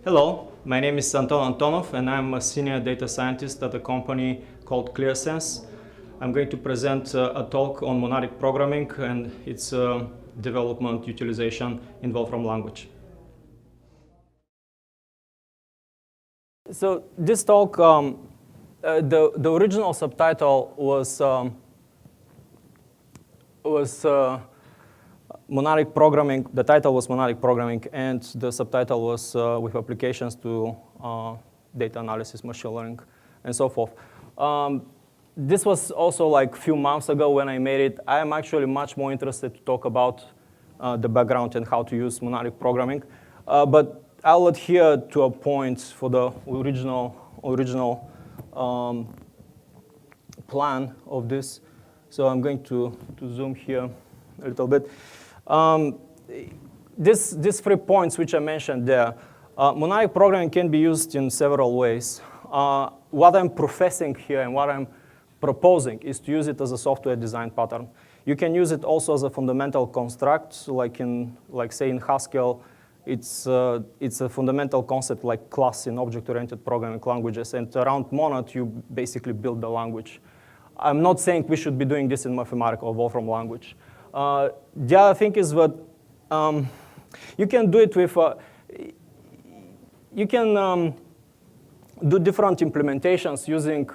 Hello, my name is Anton Antonov and I'm a senior data scientist at a company called ClearSense. I'm going to present a talk on monadic programming and its development utilization in Wolfram language. So this talk, the original subtitle was monadic programming. The title was monadic programming, and the subtitle was with applications to data analysis, machine learning, and so forth. This was also like a few months ago when I made it. I am actually much more interested to talk about the background and how to use monadic programming. But I'll adhere to a point for the original plan of this. So I'm going to zoom here a little bit. These 3 points which I mentioned there, monadic programming can be used in several ways. What I'm professing here and what I'm proposing is to use it as a software design pattern. You can use it also as a fundamental construct, like say in Haskell, it's a fundamental concept like class in object-oriented programming languages, and around monad you basically build the language. I'm not saying we should be doing this in Mathematica or Wolfram language. The other thing is that you can do it with, you can do different implementations using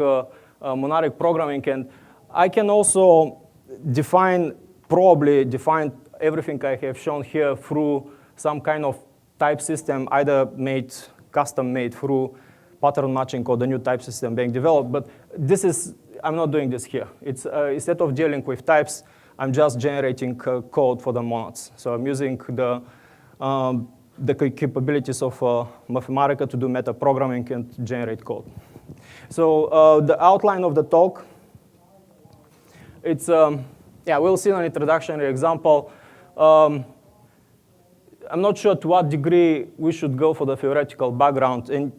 monadic programming, and I can also probably define everything I have shown here through some kind of type system, either custom made through pattern matching or the new type system being developed. But I'm not doing this here. It's instead of dealing with types, I'm just generating code for the monads. So I'm using the capabilities of Mathematica to do meta programming and generate code. So the outline of the talk, we'll see an introductory example. I'm not sure to what degree we should go for the theoretical background. And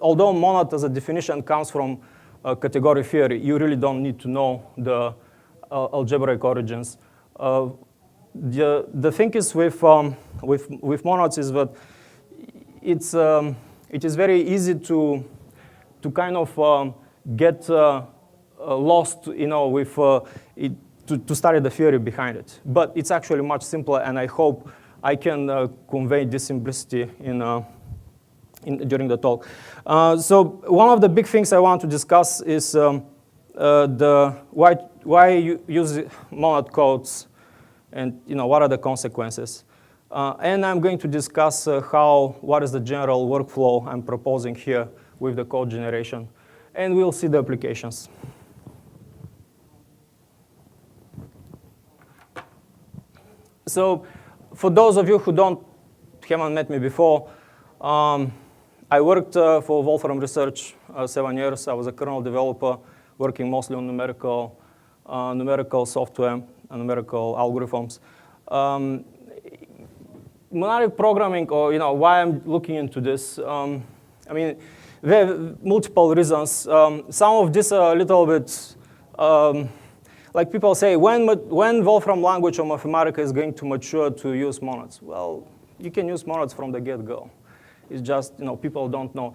although monad as a definition comes from category theory, you really don't need to know the algebraic origins. The thing is with monads is that it is very easy to kind of get lost, with to study the theory behind it. But it's actually much simpler, and I hope I can convey this simplicity during the talk. So one of the big things I want to discuss is why you use monad codes, and what are the consequences. And I'm going to discuss what is the general workflow I'm proposing here with the code generation, and we'll see the applications. So for those of you who haven't met me before, I worked for Wolfram Research 7 years. I was a kernel developer working mostly on numerical software and numerical algorithms. Monadic programming, or why I'm looking into this, I mean, there are multiple reasons. Some of this are a little bit, like people say, when Wolfram language or Mathematica is going to mature to use monads? Well, you can use monads from the get-go. It's just, people don't know.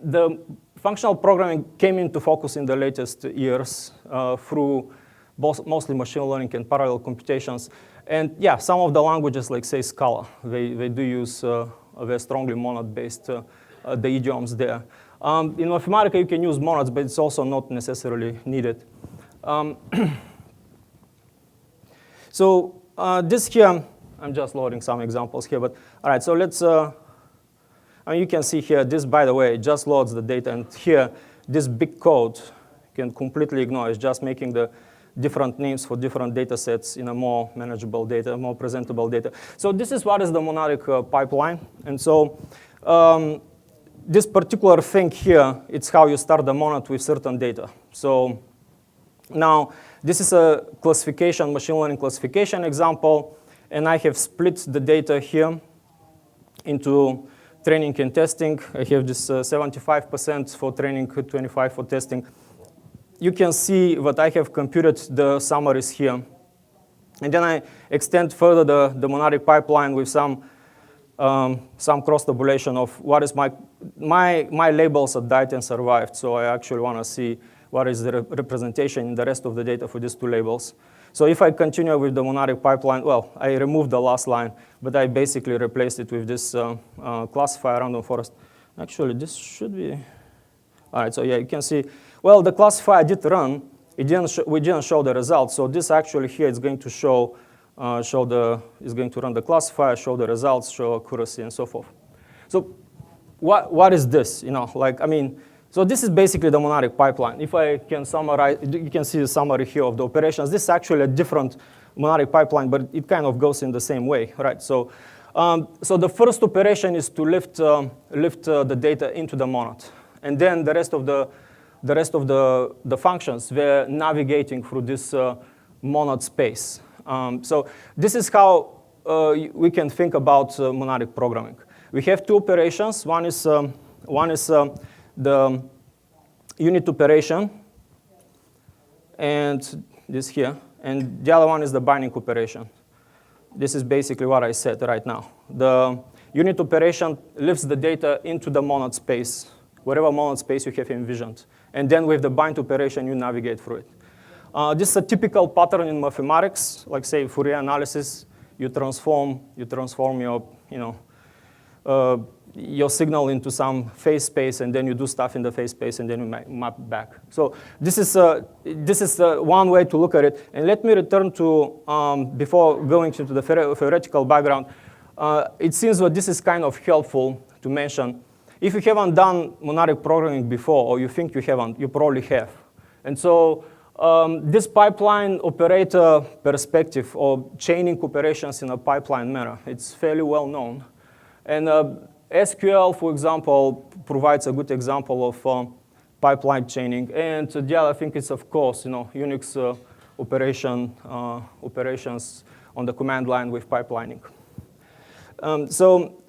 The functional programming came into focus in the latest years through mostly machine learning and parallel computations. And yeah, some of the languages, like say Scala, they do use very strongly monad-based the idioms there. In Mathematica, you can use monads, but it's also not necessarily needed. So this here, I'm just loading some examples here, but all right, so let's, you can see here, this, by the way, just loads the data, and here, this big code you can completely ignore. It's just making the different names for different data sets in a more manageable data, more presentable data. So this is what is the monadic pipeline. And so this particular thing here, it's how you start the monad with certain data. So now, this is a classification, machine learning classification example, and I have split the data here into training and testing. I have this 75% for training, 25% for testing. You can see that I have computed the summaries here. And then I extend further the monadic pipeline with some some cross-tabulation of what is my labels are died and survived. So I actually want to see what is the representation in the rest of the data for these two labels. So if I continue with the monadic pipeline, well, I removed the last line, but I basically replaced it with this classifier random forest. Actually, this should be, all right, so yeah, you can see, well, the classifier did run. We didn't show the results. So this actually here is going to is going to run the classifier, show the results, show accuracy, and so forth. So what is this? So this is basically the monadic pipeline. If I can summarize, you can see the summary here of the operations. This is actually a different monadic pipeline, but it kind of goes in the same way, right? So, so the first operation is to lift the data into the monad, and then the rest of the functions were navigating through this monad space. So this is how we can think about monadic programming. We have two operations. One is the unit operation, and this here, and the other one is the binding operation. This is basically what I said right now. The unit operation lifts the data into the monad space, whatever monad space you have envisioned. And then with the bind operation, you navigate through it. This is a typical pattern in mathematics, like say Fourier analysis. You transform your signal into some phase space, and then you do stuff in the phase space, and then you map back. So this is one way to look at it. And let me return to, before going into the theoretical background, it seems that this is kind of helpful to mention. If you haven't done monadic programming before, or you think you haven't, you probably have. And so this pipeline operator perspective, or chaining operations in a pipeline manner, it's fairly well known. And SQL, for example, provides a good example of pipeline chaining. And the other thing is, of course, Unix operations on the command line with pipelining. So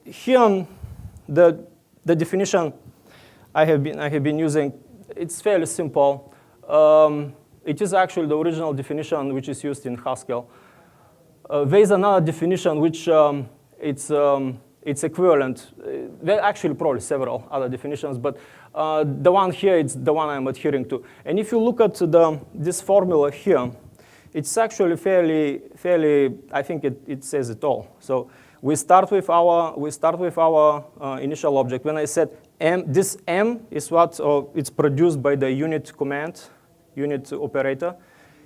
here, the definition I have been using, it's fairly simple. It is actually the original definition which is used in Haskell. There is another definition which it's equivalent. There are actually probably several other definitions, but the one here is the one I'm adhering to. And if you look at this formula here, it's actually fairly. I think it says it all. So we start with our initial object. When I said this M is what it's produced by the unit command, unit operator.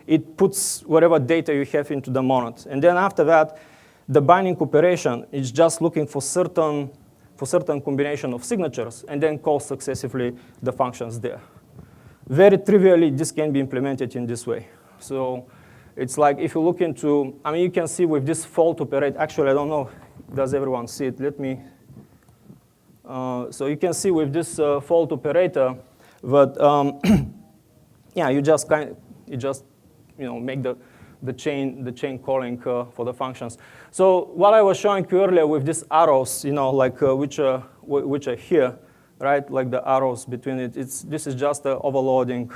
It puts whatever data you have into the monad, and then after that, the binding operation is just looking for certain combination of signatures, and then calls successively the functions there. Very trivially, this can be implemented in this way. So it's like if you look into, you can see with this fault operator. Actually, I don't know, does everyone see it? Let me. So you can see with this fault operator that yeah, you just make the chain calling for the functions. So what I was showing you earlier with these arrows, which are here, right? Like the arrows between it. This is just the overloading,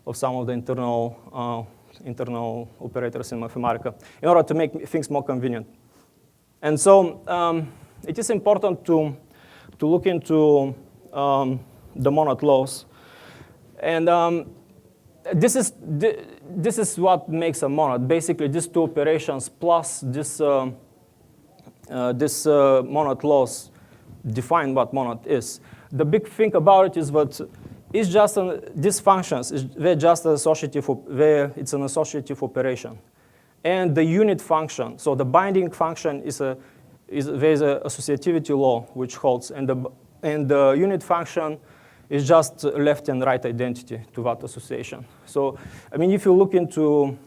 of some of the internal operators in Mathematica in order to make things more convenient. And so it is important to look into the monad laws, and this is what makes a monad. Basically, these two operations plus this monad laws define what monad is. The big thing about it is that it's just these functions. They're just associative. It's an associative operation, and the unit function. So the binding function there's an associativity law which holds, and the unit function is just left and right identity to that association. So, if you look into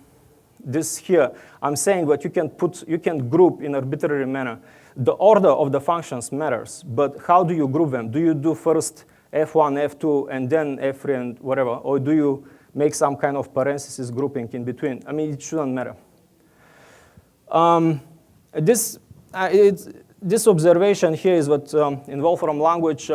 this here, I'm saying that you can group in an arbitrary manner. The order of the functions matters, but how do you group them? Do you do first F1, F2, and then F3 and whatever, or do you make some kind of parenthesis grouping in between? It shouldn't matter. This observation here is what in Wolfram language,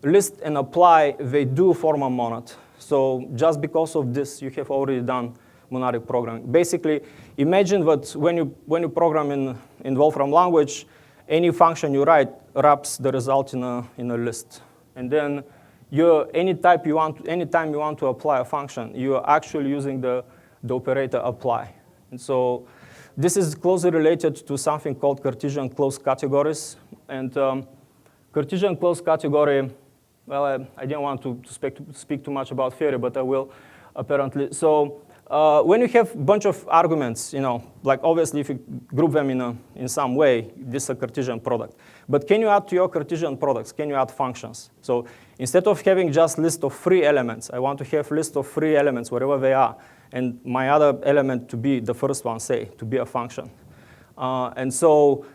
list and apply, they do form a monad. So just because of this, you have already done monadic programming. Basically, imagine that when you program in in Wolfram language, any function you write wraps the result in a list. And then anytime you want to apply a function, you're actually using the operator apply. And so this is closely related to something called Cartesian closed categories. And Cartesian closed category, well, I didn't want to speak too much about theory, but I will apparently. So when you have a bunch of arguments, like obviously if you group them in some way, this is a Cartesian product. But can you add to your Cartesian products? Can you add functions? So instead of having just list of 3 elements, I want to have list of 3 elements wherever they are, and my other element to be the first one, say, to be a function. And so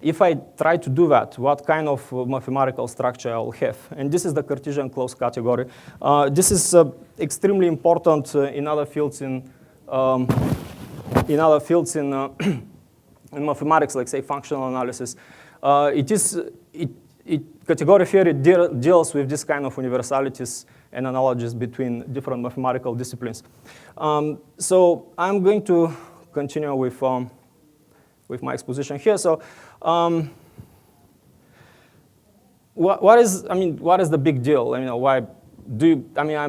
if I try to do that, what kind of mathematical structure I will have? And this is the Cartesian closed category. This is extremely important in other fields in mathematics, like say functional analysis. Category theory deals with this kind of universalities and analogies between different mathematical disciplines. So I'm going to continue with my exposition here. So what is the big deal? I'm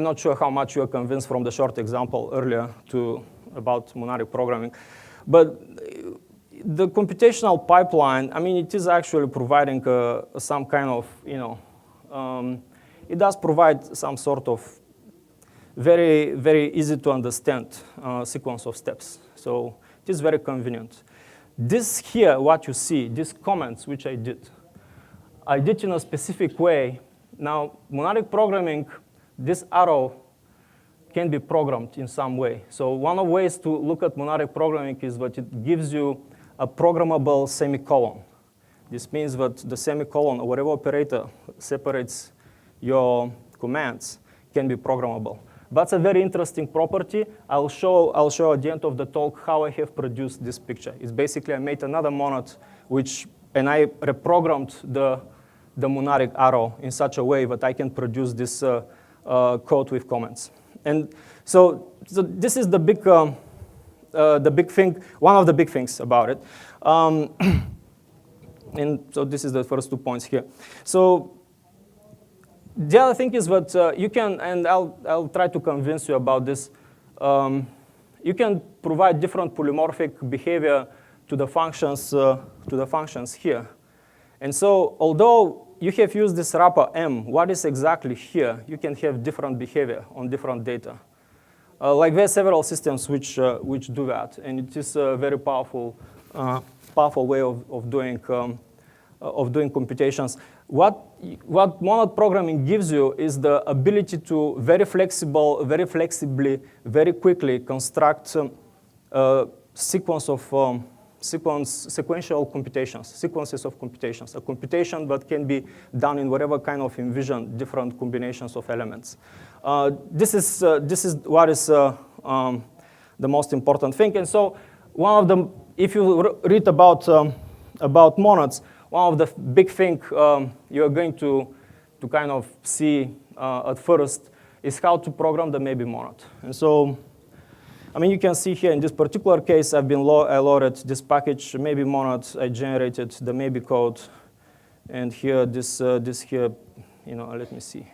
not sure how much you are convinced from the short example earlier about monadic programming, but the computational pipeline, it is actually providing some kind of, it does provide some sort of very, very easy to understand sequence of steps. So it is very convenient. This here, what you see, these comments which I did in a specific way. Now, monadic programming, this arrow can be programmed in some way. So one of the ways to look at monadic programming is that it gives you a programmable semicolon. This means that the semicolon, or whatever operator separates your commands, can be programmable. That's a very interesting property. I'll show at the end of the talk how I have produced this picture. It's basically I made another monad, and I reprogrammed the monadic arrow in such a way that I can produce this code with comments. And so this is the big thing, one of the big things about it. And so this is the first 2 points here. So the other thing is that you can, and I'll try to convince you about this, you can provide different polymorphic behavior to the functions here. And so although you have used this wrapper M, what is exactly here? You can have different behavior on different data. Like there are several systems which do that, and it is a very powerful way of doing computations. What monad programming gives you is the ability to very flexibly, very quickly construct sequential computations, sequences of computations, a computation that can be done in whatever kind of envision different combinations of elements. This is what is the most important thing. And so one of them, if you read about monads, one of the big things you're going to kind of see at first is how to program the maybe monad. And so, you can see here in this particular case, I loaded this package, maybe monad. I generated the maybe code, and here this here, let me see.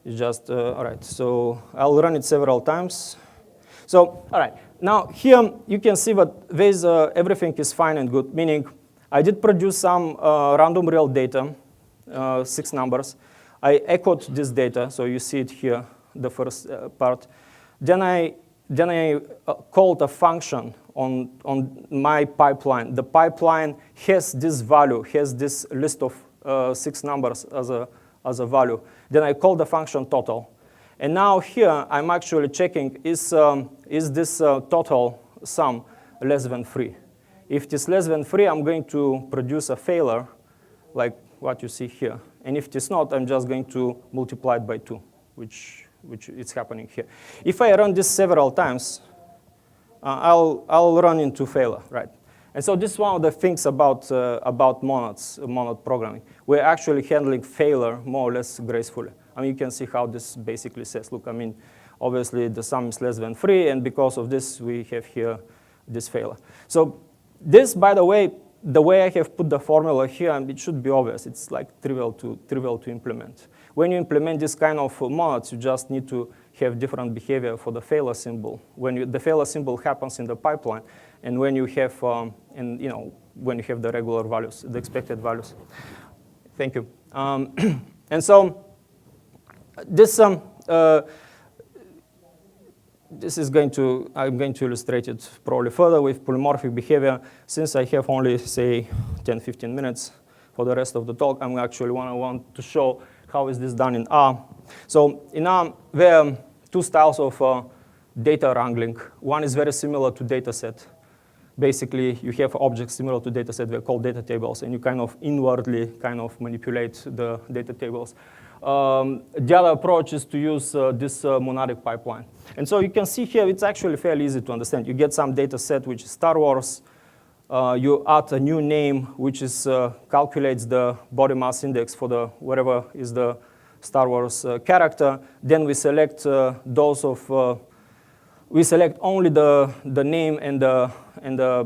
It's just all right. So I'll run it several times. So all right, now here you can see that there's everything is fine and good. Meaning, I did produce some random real data, 6 numbers. I echoed this data, so you see it here, the first part. Then I called a function on my pipeline. The pipeline has this value, has this list of 6 numbers as a value. Then I called the function total. And now here, I'm actually checking, is this total sum less than 3? If it is less than 3, I'm going to produce a failure, like what you see here. And if it is not, I'm just going to multiply it by 2, which is happening here. If I run this several times, I'll run into failure, right? And so this is one of the things about monad programming. We're actually handling failure more or less gracefully. You can see how this basically says, look, obviously the sum is less than 3, and because of this, we have here this failure. So This, by the way I have put the formula here, it should be obvious. It's like trivial to implement. When you implement this kind of monads, you just need to have different behavior for the failure symbol. When the failure symbol happens in the pipeline, and when you have, when you have the regular values, the expected values. Thank you. And so this is I'm going to illustrate it probably further with polymorphic behavior. Since I have only, say, 10, 15 minutes for the rest of the talk, I'm actually want to show how is this done in R. So in R, there are two styles of data wrangling. One is very similar to data set. Basically, you have objects similar to data set. They're called data tables, and you kind of inwardly kind of manipulate the data tables. The other approach is to use this monadic pipeline. And so you can see here, it's actually fairly easy to understand. You get some data set, which is Star Wars. You add a new name, which is calculates the body mass index for the whatever is the Star Wars character. Then we select we select only the name and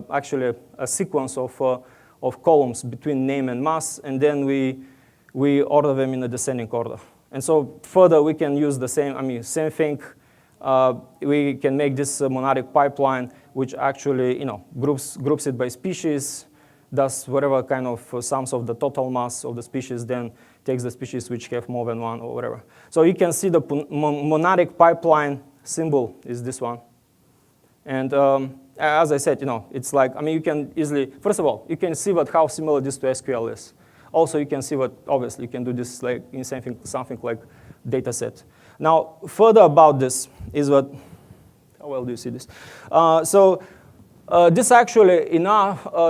actually a sequence of columns between name and mass, and then we order them in a descending order. And so further, we can use the same thing. We can make this monadic pipeline, which actually groups it by species, does whatever kind of sums of the total mass of the species, then takes the species which have more than one or whatever. So you can see the monadic pipeline symbol is this one. And as I said, it's like, you can easily, first of all, you can see how similar this to SQL is. Also, you can see obviously, you can do this like in something like data set. Now, further about this is how well do you see this? This actually,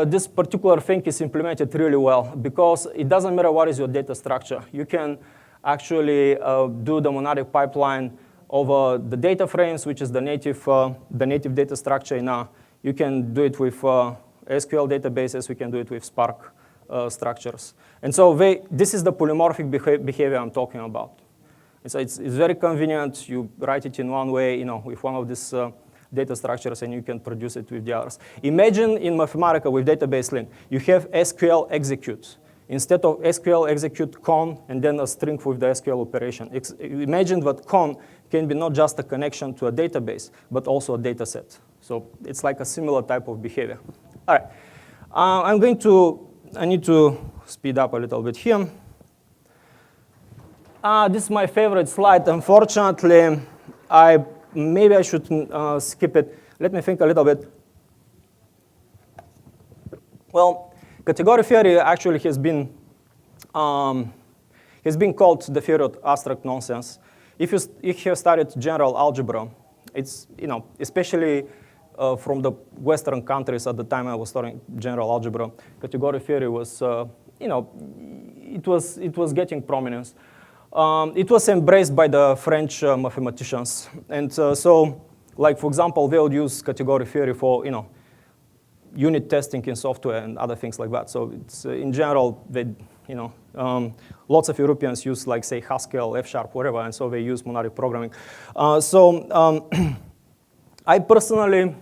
this particular thing is implemented really well because it doesn't matter what is your data structure. You can actually do the monadic pipeline over the data frames, which is the native data structure in R. You can do it with SQL databases. We can do it with Spark structures. And so this is the polymorphic behavior I'm talking about. And so it's very convenient. You write it in one way, with one of these data structures, and you can produce it with the others. Imagine in Mathematica with database link, you have SQL execute. Instead of SQL execute con and then a string with the SQL operation. Imagine that con can be not just a connection to a database, but also a data set. So it's like a similar type of behavior. All right. I need to speed up a little bit here. This is my favorite slide. Unfortunately, maybe I should skip it. Let me think a little bit. Well, category theory actually has been called the theory of abstract nonsense. If you have studied general algebra, it's especially from the Western countries at the time I was studying general algebra, category theory was it was getting prominence. It was embraced by the French mathematicians, and so like for example they would use category theory for unit testing in software and other things like that. So it's in general, lots of Europeans use like say Haskell, F#, whatever, and so they use monadic programming. I personally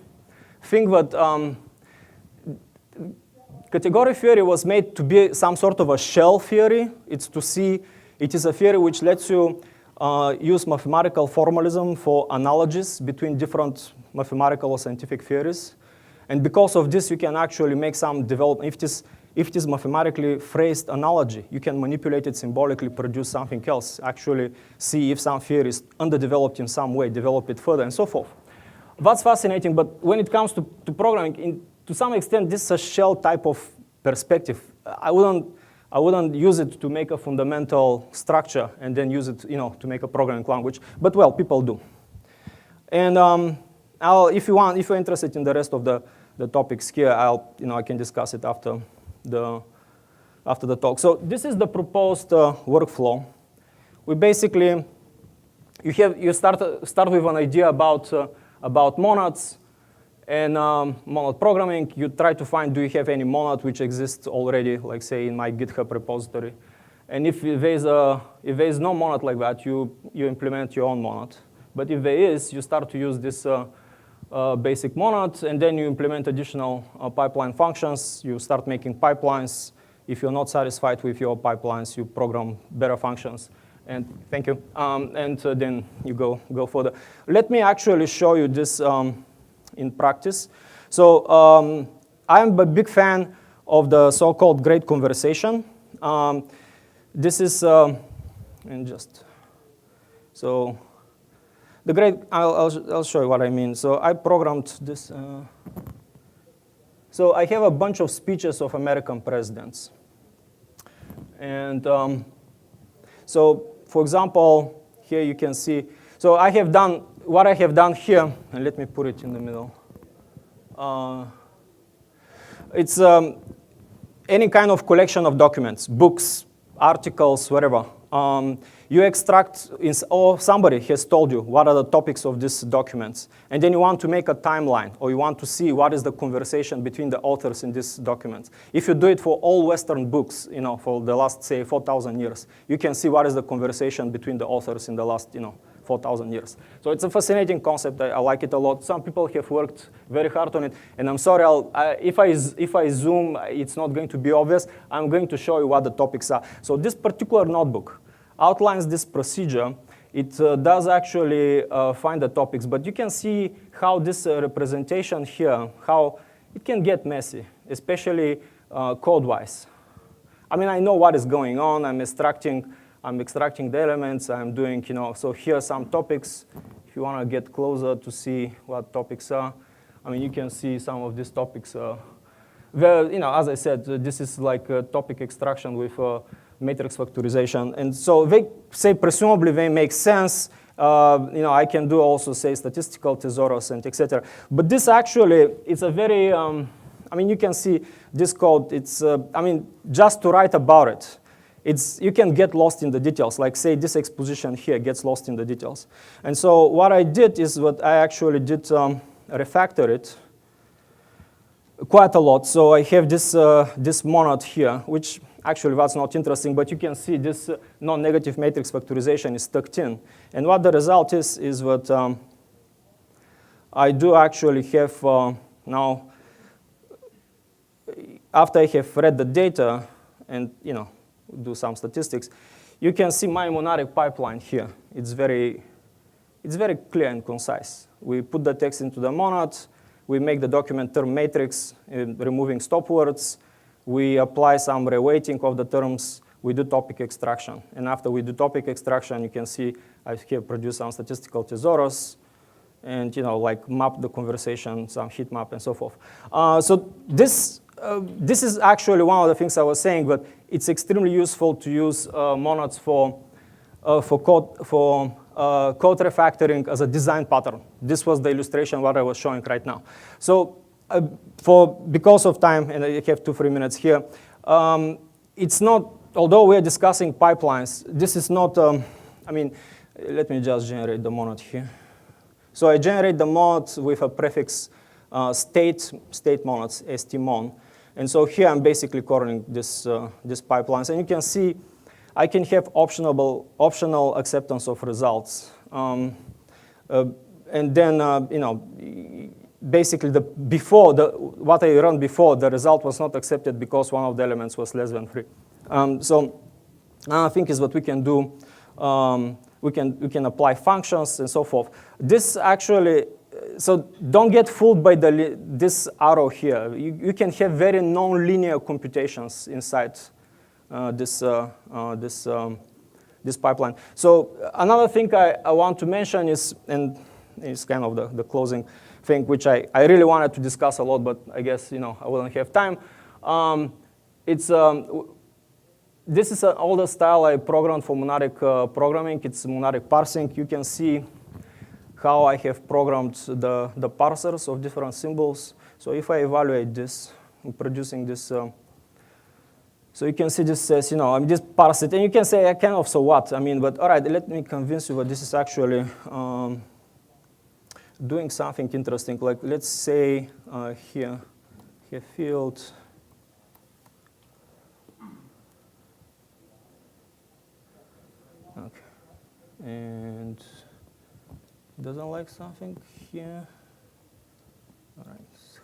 think that category theory was made to be some sort of a shell theory. It is a theory which lets you use mathematical formalism for analogies between different mathematical or scientific theories. And because of this, you can actually make some development. If it is mathematically phrased analogy, you can manipulate it symbolically, produce something else, actually see if some theory is underdeveloped in some way, develop it further, and so forth. That's fascinating, but when it comes to programming, to some extent, this is a shell type of perspective. I wouldn't use it to make a fundamental structure and then use it to make a programming language, but well, people do. And if you're interested in the rest of the topics here, I can discuss it after the talk. So this is the proposed workflow. We basically you start with an idea about monads and monad programming. You try to find, do you have any monad which exists already, like say in my GitHub repository. And if there is no monad like that, you implement your own monad. But if there is, you start to use this basic monad, and then you implement additional pipeline functions. You start making pipelines. If you're not satisfied with your pipelines, you program better functions. And thank you. Then you go further. Let me actually show you this in practice. So I'm a big fan of the so-called great conversation. This is, and just, so the great, I'll show you what I mean. So I programmed this. So I have a bunch of speeches of American presidents. And so, for example, here you can see, so I have done, what I have done here, and let me put it in the middle. It's any kind of collection of documents, books, articles, whatever. You extract, or somebody has told you what are the topics of these documents, and then you want to make a timeline, or you want to see what is the conversation between the authors in these documents. If you do it for all Western books, for the last, say, 4,000 years, you can see what is the conversation between the authors in the last, 4,000 years. So it's a fascinating concept. I like it a lot. Some people have worked very hard on it, and I'm sorry, if I zoom, it's not going to be obvious. I'm going to show you what the topics are. So this particular notebook outlines this procedure. It does actually find the topics, but you can see how this representation here, how it can get messy, especially code-wise. I mean, I know what is going on. I'm extracting the elements. I'm doing, so here are some topics. If you want to get closer to see what topics are, I mean, you can see some of these topics. Well, as I said, this is like a topic extraction with matrix factorization. And so they say presumably they make sense. I can do also, say, statistical thesaurus and etc. But this actually is a very, I mean, you can see this code. It's, I mean, just to write about it, you can get lost in the details. Like, say, this exposition here gets lost in the details. And so what I did is what I actually did refactor it quite a lot. So I have this monad here, which actually that's not interesting, but you can see this non-negative matrix factorization is tucked in. And what the result is what I do actually have now, after I have read the data and do some statistics, you can see my monadic pipeline here. It's very clear and concise. We put the text into the monad. We make the document term matrix, removing stop words. We apply some reweighting of the terms. We do topic extraction. And after we do topic extraction, you can see I have produced some statistical thesaurus and like map the conversation, some heat map, and so forth. So this is actually one of the things I was saying, but it's extremely useful to use monads for code refactoring as a design pattern. This was the illustration what I was showing right now. So because of time, and I have 2-3 minutes here, it's not, although we're discussing pipelines, this is not, I mean, let me just generate the monad here. So I generate the monad with a prefix state monads, stmon. And so here I'm basically calling this pipelines. And you can see I can have optional acceptance of results. And then, basically what I run before, the result was not accepted because one of the elements was less than 3. So another thing is what we can do. We can apply functions and so forth. This actually, so don't get fooled by this arrow here. You can have very non-linear computations inside this pipeline. So another thing I want to mention is, and it's kind of the closing thing, which I really wanted to discuss a lot, but I guess I wouldn't have time. This is an older style I programmed for monadic programming. It's monadic parsing. You can see how I have programmed the parsers of different symbols. So if I evaluate this, I'm producing this. So you can see this says, I'm just parse it. And you can say, kind of, so what? I mean, but all right, let me convince you that this is actually doing something interesting. Like, let's say here field. Okay. And doesn't like something here.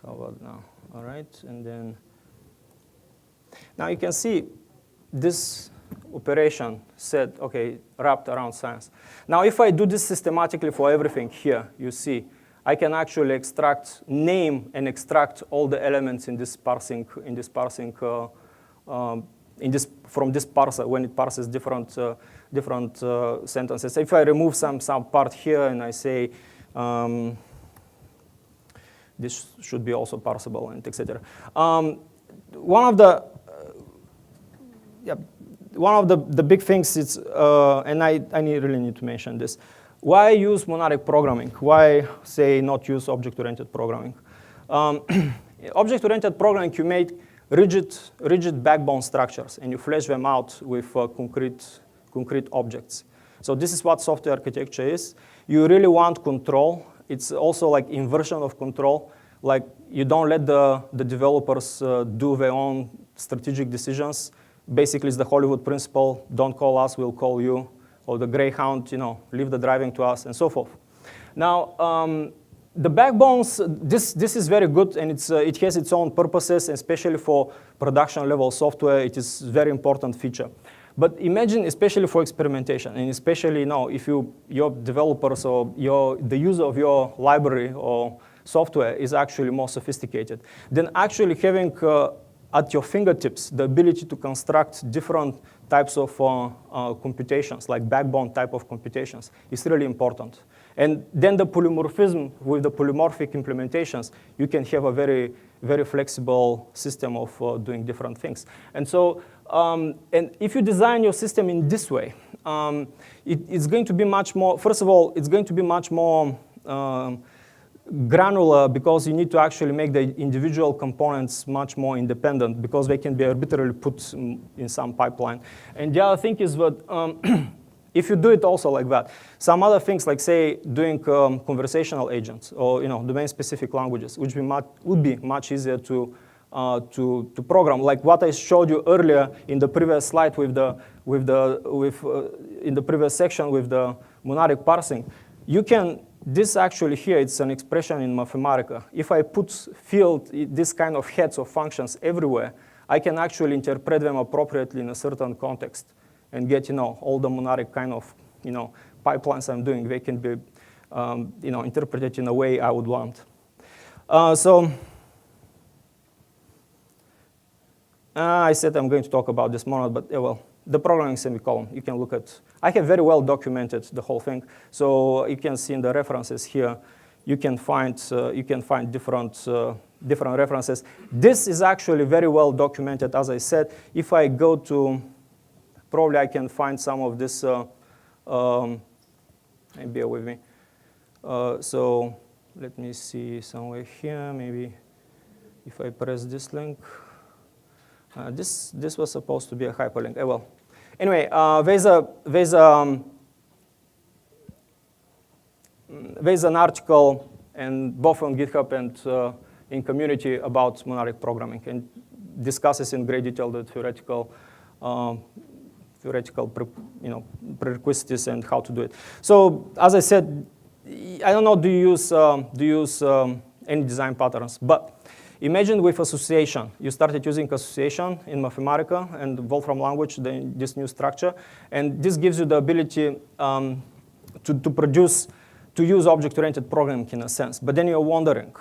How about now? All right, and then now you can see this operation said, okay, wrapped around science. Now, if I do this systematically for everything here, you see, I can actually name and extract all the elements in this parsing, from this parser when it parses different sentences. If I remove some part here and I say, this should be also parsable and etc. One of the big things is, and I really need to mention this, why use monadic programming? Why, say, not use object-oriented programming? Object-oriented programming, you make rigid backbone structures, and you flesh them out with concrete objects. So this is what software architecture is. You really want control. It's also like inversion of control. Like you don't let the developers do their own strategic decisions. Basically, it's the Hollywood principle: don't call us, we'll call you. Or the Greyhound, leave the driving to us, and so forth. Now, the backbones, this is very good, and it has its own purposes, especially for production-level software. It is a very important feature. But imagine, especially for experimentation, and especially if your developers or the user of your library or software is actually more sophisticated, then actually having at your fingertips the ability to construct different types of computations, like backbone type of computations, is really important. And then the polymorphism with the polymorphic implementations, you can have a very, very flexible system of doing different things. And so, and if you design your system in this way, it's going to be much more, first of all, it's going to be much more granular, because you need to actually make the individual components much more independent, because they can be arbitrarily put in some pipeline. And the other thing is that if you do it also like that, some other things like, say, doing conversational agents or domain-specific languages, which would be much easier to program, like what I showed you earlier in the previous slide in the previous section with the monadic parsing. You can. This actually here, it's an expression in Mathematica. If I put this kind of heads of functions everywhere, I can actually interpret them appropriately in a certain context and get, all the monadic kind of, pipelines I'm doing. They can be, interpreted in a way I would want. I said I'm going to talk about this monad, but well. The programming semicolon, you can look at. I have very well documented the whole thing. So you can see in the references here, you can find different references. This is actually very well documented, as I said. If I go to, probably I can find some of this. Bear with me. So let me see somewhere here. Maybe if I press this link. This was supposed to be a hyperlink. Well, anyway, there's an article, and both on GitHub and in community, about monadic programming, and discusses in great detail the theoretical prerequisites and how to do it. So as I said, I don't know, do you use any design patterns, but imagine with association. You started using association in Mathematica and Wolfram language, this new structure. And this gives you the ability to use object-oriented programming in a sense. But then you're wondering,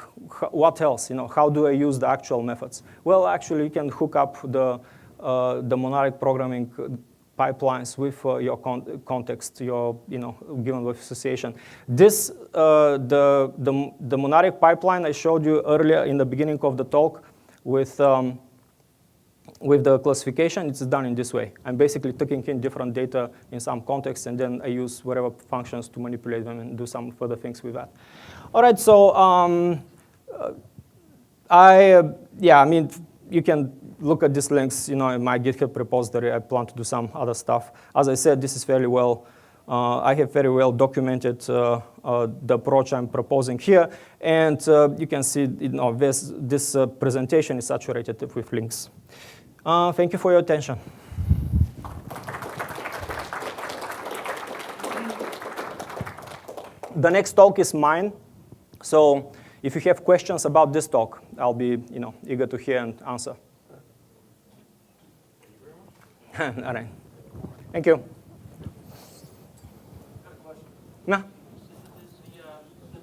what else? How do I use the actual methods? Well, actually, you can hook up the monadic programming pipelines with your context, given with association. This, the monadic pipeline I showed you earlier in the beginning of the talk with the classification, it's done in this way. I'm basically taking in different data in some context, and then I use whatever functions to manipulate them and do some further things with that. All right, so you can look at these links, in my GitHub repository. I plan to do some other stuff. As I said, this is fairly well. I have very well documented the approach I'm proposing here, and you can see, this presentation is saturated with links. Thank you for your attention. The next talk is mine. So If you have questions about this talk, I'll be eager to hear and answer. All right. Thank you. No? The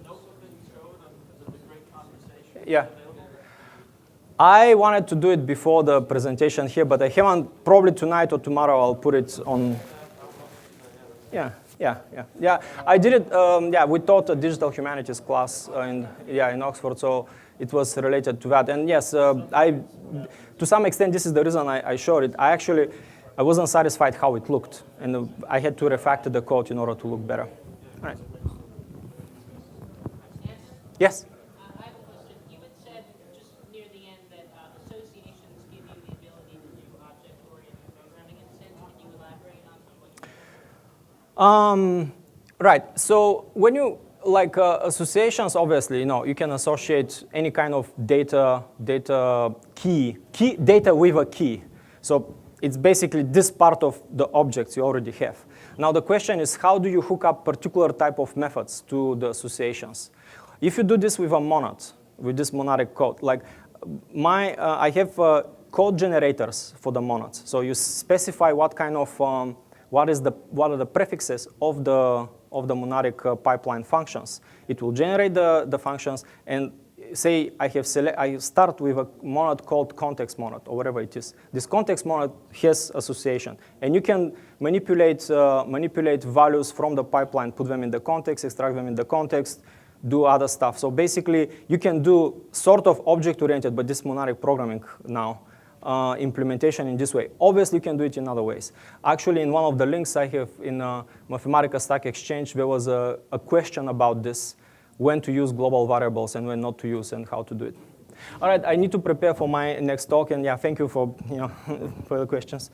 notebook that you showed of the great conversation. Yeah. I wanted to do it before the presentation here, but I haven't. Probably tonight or tomorrow I'll put it on. Yeah. I did it. We taught a digital humanities class in Oxford, so it was related to that. And yes, to some extent, this is the reason I showed it. I wasn't satisfied how it looked, and I had to refactor the code in order to look better. All right. Yes. I have a question. You had said just near the end that associations give you the ability to do object-oriented programming in a sense. Can you elaborate on what you mean? Right. So when you associations, obviously, you can associate any kind of data with a key. So it's basically this part of the objects you already have. Now the question is, how do you hook up particular type of methods to the associations? If you do this with a monad, with this monadic code, I have code generators for the monads. So you specify what kind of what are the prefixes of the monadic pipeline functions. It will generate the functions, and say I start with a monad called context monad or whatever it is. This context monad has association, and you can manipulate values from the pipeline, put them in the context, extract them in the context, do other stuff. So basically, you can do sort of object-oriented, but this monadic programming now, implementation in this way. Obviously, you can do it in other ways. Actually, in one of the links I have in Mathematica Stack Exchange, there was a question about this, when to use global variables and when not to use and how to do it. All right, I need to prepare for my next talk, and yeah, thank you for for the questions.